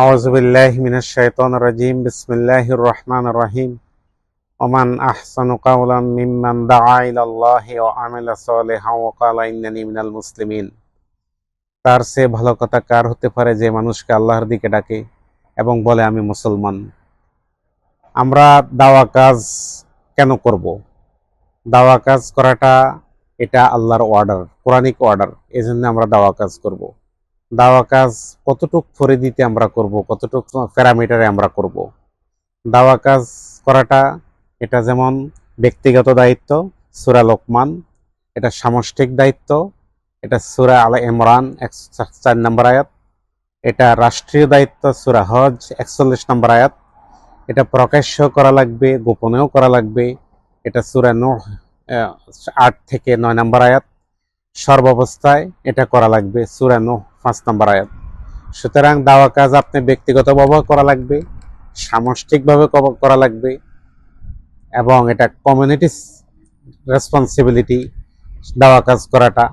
আউযু বিল্লাহি মিনাশ শাইতানির রাজিম। বিসমিল্লাহির রহমানির রহিম। ওমান আহসানু কাওলাম মিম্মান দাআ ইলাল্লাহি ওয়া আমিলা সালিহান ওয়া ক্বালা ইন্নানি মিনাল মুসলিমিন। তার চেয়ে ভালো কথা কার হতে পারে যে মানুষকে আল্লাহর দিকে ডাকে এবং বলে আমি মুসলমান। আমরা দাওয়া কাজ কেন করব? দাওয়া কাজ করাটা এটা আল্লাহর অর্ডার, কোরআনিক অর্ডার। এজন্য আমরা দাওয়া কাজ করব। দাওয়া কাজ কতটুক পরিধিতে আমরা করব, কতটুক প্যারামিটারে আমরা করব। দাওয়া কাজ করাটা এটা যেমন ব্যক্তিগত দায়িত্ব, সূরা লোকমান, এটা সামষ্টিক দায়িত্ব, এটা সূরা আল ইমরান 4 নম্বর আয়াত, এটা রাষ্ট্রীয় দায়িত্ব সূরা হজ 41 নম্বর আয়াত, এটা প্রকাশ্য করা লাগবে, গোপনেও করা লাগবে, এটা সূরা নূহ 8 থেকে 9 নম্বর আয়াত, সর্বাবস্থায় এটা করা লাগবে সূরা নূহ 5 নম্বর আয়াত। সুতরাং দাওয়া কাজ আপনি ব্যক্তিগতভাবে করা লাগবে, সামষ্টিকভাবে করা লাগবে, এবং এটা কমিউনিটি রেসপন্সিবিলিটি দাওয়া কাজ করাটা,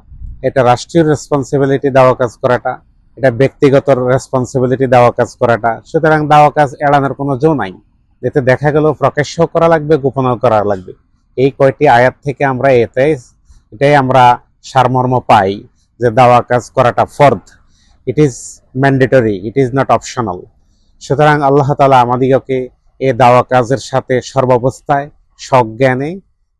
এটা রাষ্ট্রীয় রেসপন্সিবিলিটি দাওয়া কাজ করাটা, এটা ব্যক্তিগত রেসপন্সিবিলিটি দাওয়া কাজ করাটা। সুতরাং দাওয়া কাজ এড়ানোর কোনো জো নাই। যেতে দেখা গেল প্রকাশ্য করা লাগবে, গোপনও করা লাগবে। এই কয়টি আয়াত থেকে আমরা এটাই আমরা সারমর্ম পাই যে দাওয়া কাজ করাটা ফরজ। It is mandatory, it is not optional. সুতরাং আল্লাহ তাআলা আমাদিগকে এই দাওয়া কাজের সাথে সর্বাবস্থায় সজ্ঞানে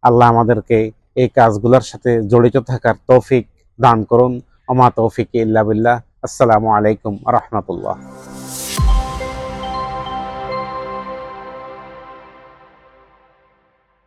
আল্লাহ আমাদেরকে এই কাজগুলোর সাথে জড়িত থাকার তৌফিক দান করুন। ওমা তৌফিক ইল্লা বিল্লাহ। আসসালামু আলাইকুম ওয়া রাহমাতুল্লাহ।